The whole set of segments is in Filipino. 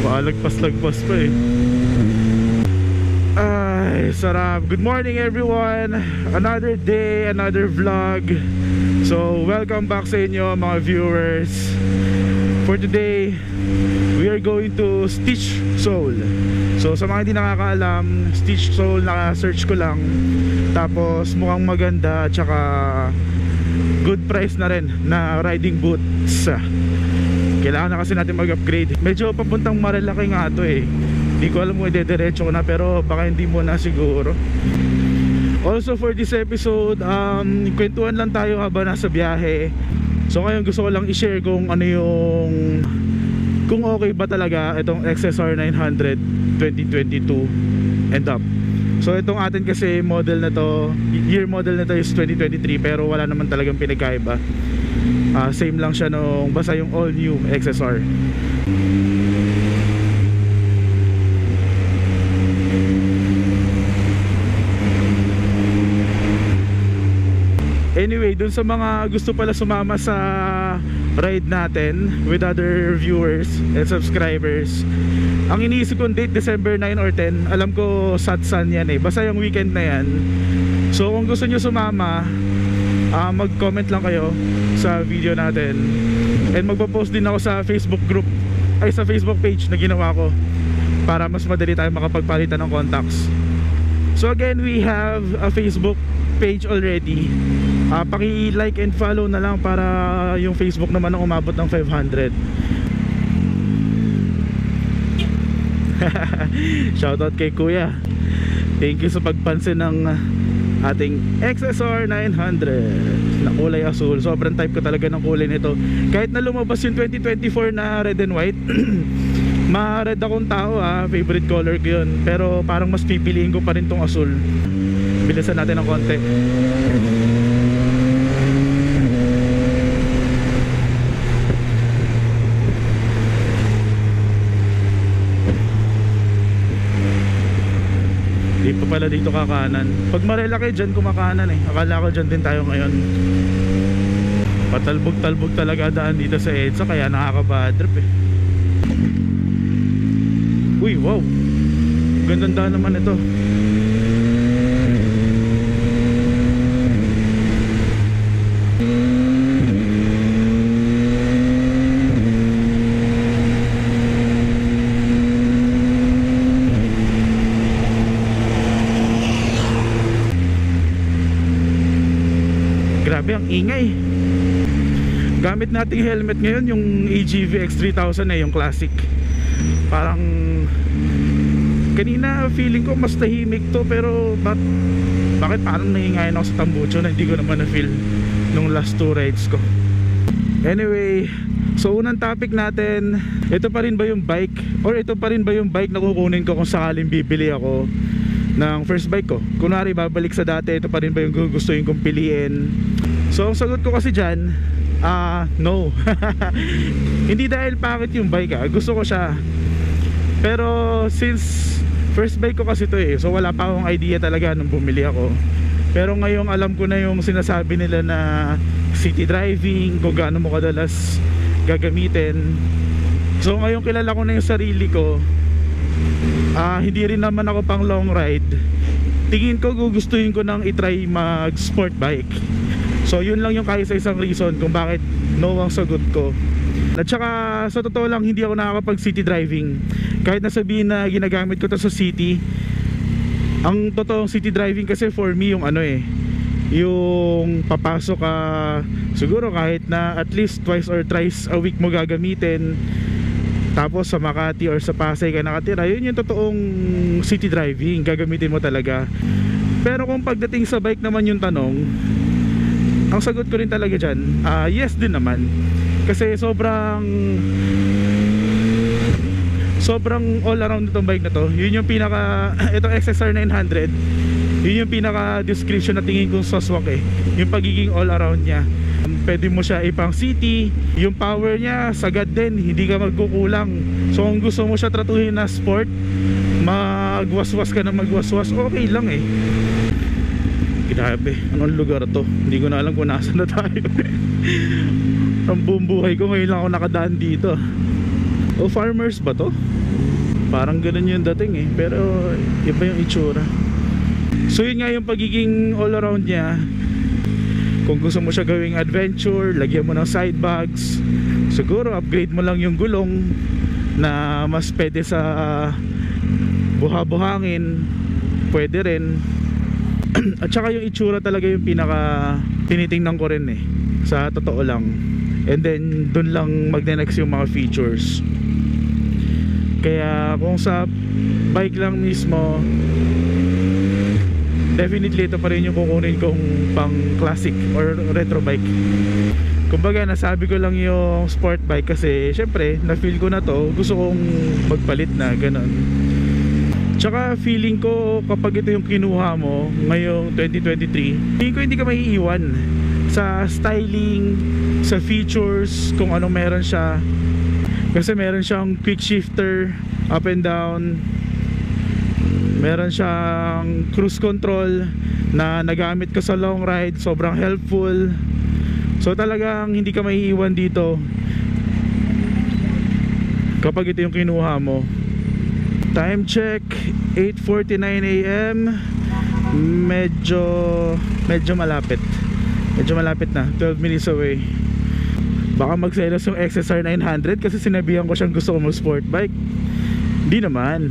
Malagpas-lagpas pa eh. Ay, sarap. Good morning everyone. Another day, another vlog. So, welcome back sa inyo mga viewers. For today, we are going to Stitch Soul. So, sa mga hindi nakakaalam, Stitch Soul, naka-search ko lang. Tapos, mukhang maganda. Tsaka, good price na rin na riding boots. Kailangan na kasi natin mag-upgrade. Medyo papuntang Marilaki nga ito eh. Hindi ko alam kung idediretso ko na, pero baka hindi mo na siguro. Also for this episode, kwentuhan lang tayo habang nasa biyahe. So ngayon gusto ko lang i-share kung ano yung, kung okay ba talaga itong XSR 900 2022 and up. So itong atin kasi model na to, year model na to is 2023, pero wala naman talagang pinagkaiba. Same lang siya nung basta yung all new XSR. Anyway, dun sa mga gusto pala sumama sa ride natin with other viewers and subscribers, ang iniisip kong date December 9 or 10. Alam ko satsan yan eh, basta yung weekend na yan. So kung gusto nyo sumama, mag-comment lang kayo sa video natin. And magpo-post din ako sa Facebook group, ay sa Facebook page na ginawa ko, para mas madali tayo makapagpalitan ng contacts. So again, we have a Facebook page already. Paki-like and follow na lang para yung Facebook naman ang umabot ng 500. Shoutout kay Kuya. Thank you sa pagpansin ng ating XSR 900 na kulay asul. Sobrang type ko talaga ng kulay nito. Kahit na lumabas yung 2024 na red and white, ma-red akong tao favorite color ko yun. Pero parang mas pipiliin ko pa rin tong asul. Bilisan natin ng konti. Di pa pala dito kakanan. Pag Marilaki dyan kumakanan eh. Akala ko dyan din tayo ngayon. Patalbog-talbog talaga daan dito sa EDSA, kaya nakaka-bad trip eh. Uy, wow, gandang daan naman ito. Grabe ang ingay. Gamit nating helmet ngayon yung AGV X3000 yung classic. Parang kanina feeling ko mas tahimik to, pero bakit parang nahingayin ako sa tambucho na hindi ko naman na-feel nung last two rides ko. Anyway, so unang topic natin, ito pa rin ba yung bike, or ito pa rin ba yung bike na kukunin ko kung sakaling bibili ako ng first bike ko? Kunwari babalik sa dati, ito pa rin ba yung gugustuhin kong piliin? So ang sagot ko kasi dyan, no. Hindi dahil pangit yung bike gusto ko siya. Pero since first bike ko kasi to so wala pa akong idea talaga nung bumili ako. Pero ngayong alam ko na yung sinasabi nila na city driving, kung gaano mo kadalas gagamitin. So ngayong kilala ko na yung sarili ko, hindi rin naman ako pang long ride, tingin ko gugustuhin ko nang itry mag sport bike. So yun lang yung kaisa-isang reason kung bakit no ang sagot ko. At saka sa totoo lang, hindi ako nakakapag city driving. Kahit nasabihin na ginagamit ko to sa city, ang totoong city driving kasi for me yung yung papasok ka siguro kahit na at least twice or thrice a week mo gagamitin, tapos sa Makati or sa Pasay ka nakatira, yun yung totoong city driving, gagamitin mo talaga. Pero kung pagdating sa bike naman yung tanong, ang sagot ko rin talaga dyan, yes din naman. Kasi sobrang all around itong bike na to. Yun yung pinaka, itong XSR 900, yun yung pinaka description na tingin kong saswak yung pagiging all around niya. Pwede mo siya ipang city, yung power niya sagad din, hindi ka magkukulang. So kung gusto mo siya tratuhin na sport, magwaswas ka na magwaswas, okay lang Grabe, anong lugar to? Hindi ko na alam kung nasaan na tayo. Ang buong buhay ko ngayon lang ako nakadaan dito. O farmers ba to? Parang ganun yung dating eh, pero iba yung itsura. So yun nga yung pagiging all around niya. Kung gusto mo siya gawing adventure, lagyan mo ng side bags. Siguro upgrade mo lang yung gulong na mas pwede sa buha-buhangin. Pwede rin. At saka yung itsura talaga yung pinaka tinitingnan ko rin eh, sa totoo lang. And then dun lang magne-next yung mga features. Kaya kung sa bike lang mismo, definitely ito pa rin yung kukunin kong pang classic or retro bike. Kumbaga nasabi ko lang yung sport bike kasi syempre na feel ko na to, gusto kong magpalit na ganon. Tsaka feeling ko kapag ito yung kinuha mo ngayong 2023, feeling ko hindi ka maiiwan sa styling, sa features, kung anong meron siya. Kasi meron siyang quick shifter up and down, meron siyang cruise control na nagamit ko sa long ride, sobrang helpful. So talagang hindi ka maiiwan dito kapag ito yung kinuha mo. Time check 8:49 AM. Medyo malapit na, 12 minutes away. Baka magselos yung XSR 900 kasi sinabihan ko siyang gusto ko mag sport bike. Hindi naman.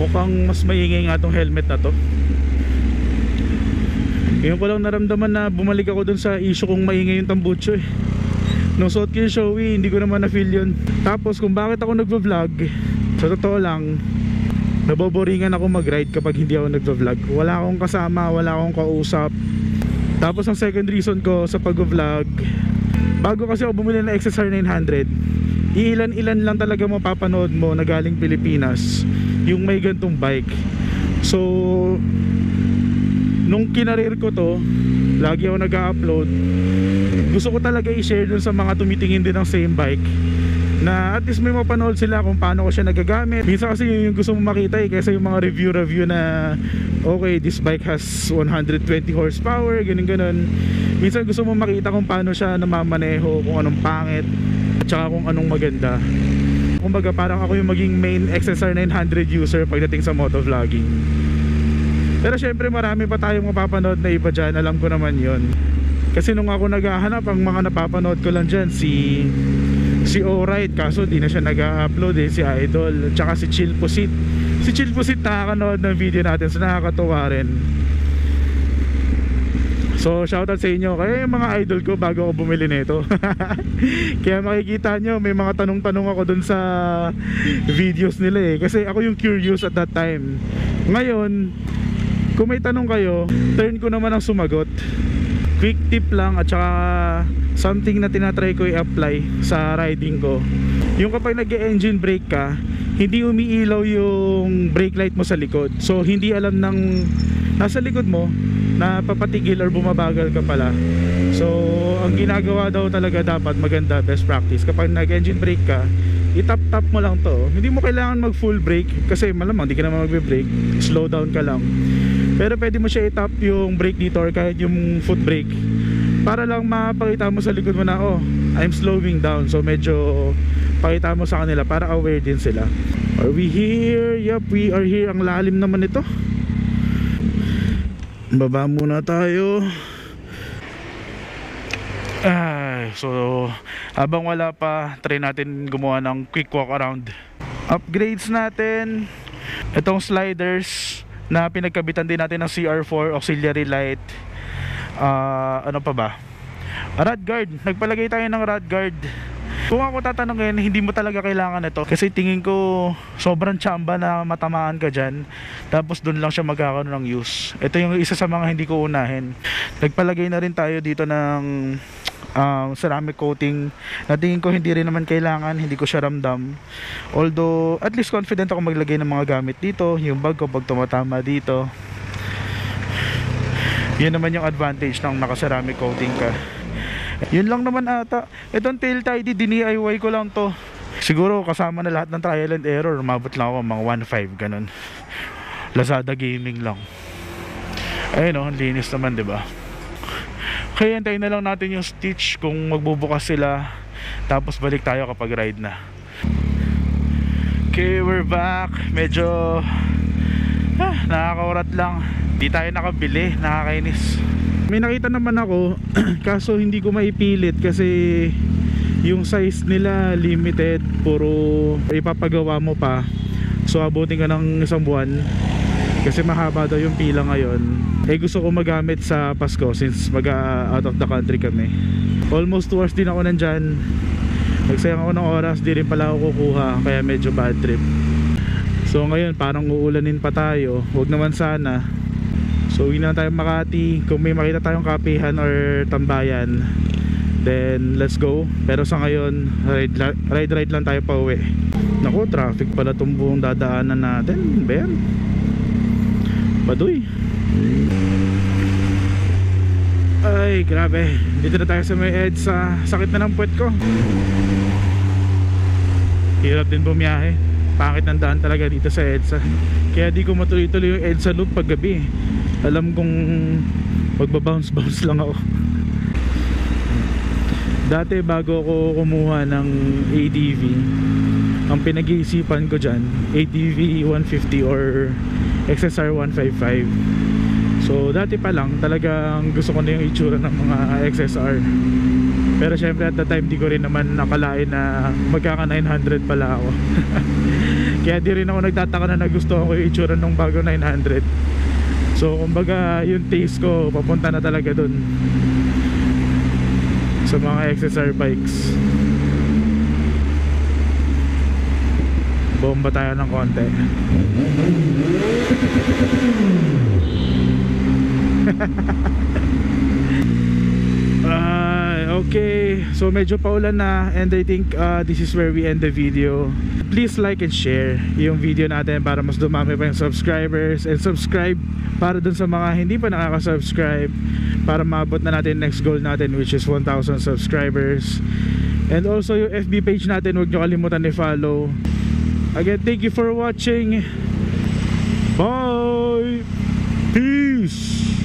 Mukhang mas maingay nga tong helmet na to. Ngayon ko lang naramdaman na bumalik ako dun sa issue kong maingay yung tambucho eh. Nung suot ko yung Shoei, hindi ko naman na-feel yun. Tapos kung bakit ako nagvo-vlog, sa totoo lang, naboboringan ako mag-ride kapag hindi ako nagvo-vlog. Wala akong kasama, wala akong kausap. Tapos ang second reason ko sa pag-vlog, bago kasi ako bumili ng XSR 900, ilan-ilan lang talaga mapapanood mo na galing Pilipinas yung may gantong bike. So nung kinarir ko to, lagi ako nag-upload, gusto ko talaga i-share dun sa mga tumitingin din ng same bike, na at least may mapanood sila kung paano ko siya nagagamit. Minsan kasi yun yung gusto mo makita eh, kaysa yung mga review na okay, this bike has 120 horsepower, ganun. Minsan gusto mo makita kung paano siya namamaneho, kung anong pangit at saka kung anong maganda. Kumbaga parang ako yung maging main XSR 900 user pagdating sa motovlogging. Pero syempre marami pa tayong mapapanood na iba dyan, alam ko naman yon. Kasi nung ako naghahanap, ang mga napapanood ko lang dyan si Alright, kaso di na siya nag-upload eh, si Idol, tsaka si Chill Pusit. Si Chill Pusit nakakanood ng video natin, so nakakatuwa rin. So shoutout sa inyo, kaya yung mga idol ko bago ako bumili nito. Kaya makikita nyo may mga tanong-tanong ako dun sa videos nila eh, kasi ako yung curious at that time. Ngayon kung may tanong kayo, turn ko naman ang sumagot. Quick tip lang at saka something na tinatry ko i-apply sa riding ko. Yung kapag nag-engine brake ka, hindi umiilaw yung brake light mo sa likod. So hindi alam ng nasa likod mo na papatigil or bumabagal ka pala. So ang ginagawa daw talaga dapat maganda, best practice, kapag nag-engine brake ka, itap-tap mo lang to. Hindi mo kailangan mag full brake kasi malamang hindi ka naman magbe-brake, slow down ka lang. Pero pwede mo siya itap yung brake dito or kahit yung foot brake para lang mapakita mo sa likod mo na oh, I'm slowing down. So medyo pakita mo sa kanila para aware din sila. Are we here? Yup, we are here. Ang lalim naman ito. Baba muna tayo. So habang wala pa, try natin gumawa ng quick walk around. Upgrades natin itong sliders na pinagkabitan din natin ng CR4 auxiliary light. Ano pa ba? Rod guard. Nagpalagay tayo ng rod guard. Kung ako tatanungin, hindi mo talaga kailangan ito kasi tingin ko sobrang tsamba na matamaan ka dyan, tapos dun lang siya magkakaroon ng use. Ito yung isa sa mga hindi ko unahin. Nagpalagay na rin tayo dito ng ceramic coating na tingin ko hindi rin naman kailangan, hindi ko siya ramdam. Although at least confident ako maglagay ng mga gamit dito. Yung bag ko pag tumatama dito, yun naman yung advantage ng naka ceramic coating ka. Yun lang naman ata. Itong tail tidy, DIY ko lang to. Siguro kasama na lahat ng trial and error, umabot lang ako mga 1.5 ganun. Lazada Gaming lang. Ayun oh, linis naman, 'di ba? Kaya antayin na lang natin yung Stitch kung magbubukas sila, tapos balik tayo kapag ride na. Okay, we're back. Medyo nakakaurat lang. Di tayo nakabili, nakakainis. May nakita naman ako kaso hindi ko maipilit kasi yung size nila limited, puro ipapagawa mo pa. So abutin ka ng isang buwan kasi mahaba daw yung pila ngayon. Gusto ko magamit sa Pasko since out of the country kami. Almost 2 hours din ako nandyan. Nagsayang ako ng oras, di rin pala ako kukuha, kaya medyo bad trip. So ngayon parang uulanin pa tayo. Huwag naman sana. So uwi na tayo Makati. Kung may makita tayong kapihan or tambayan, then let's go. Pero sa ngayon ride lang tayo pa uwi. Naku, traffic pala itong buong dadaanan natin. Ben Baduy. Ay grabe, dito na tayo sa may EDSA. Sakit na ng puwet ko. Hirap din bumiyahe. Pangit ng daan talaga dito sa EDSA. Kaya di ko matuloy-tuloy yung EDSA loop pag gabi. Alam kong magbabounce lang ako. Dati bago ako kumuha ng ADV, ang pinag-iisipan ko dyan ADV 150 or XSR 155. So dati pa lang talagang gusto ko na yung itsura ng mga XSR. Pero syempre at the time di ko rin naman nakalain na magkaka 900 pala ako. Kaya di rin ako nagtataka na nagustuhan ko yung itsura ng bago 900. So kumbaga yung taste ko papunta na talaga dun sa mga XSR bikes. Bomba tayo ng konti. Okay, so medyo paulan na and I think this is where we end the video. Please like and share yung video natin para mas dumami pa yung subscribers, and subscribe para dun sa mga hindi pa nakaka-subscribe para maabot na natin next goal natin, which is 1,000 subscribers. And also yung FB page natin, huwag nyo kalimutan i-follow. Again, thank you for watching. Bye! Peace!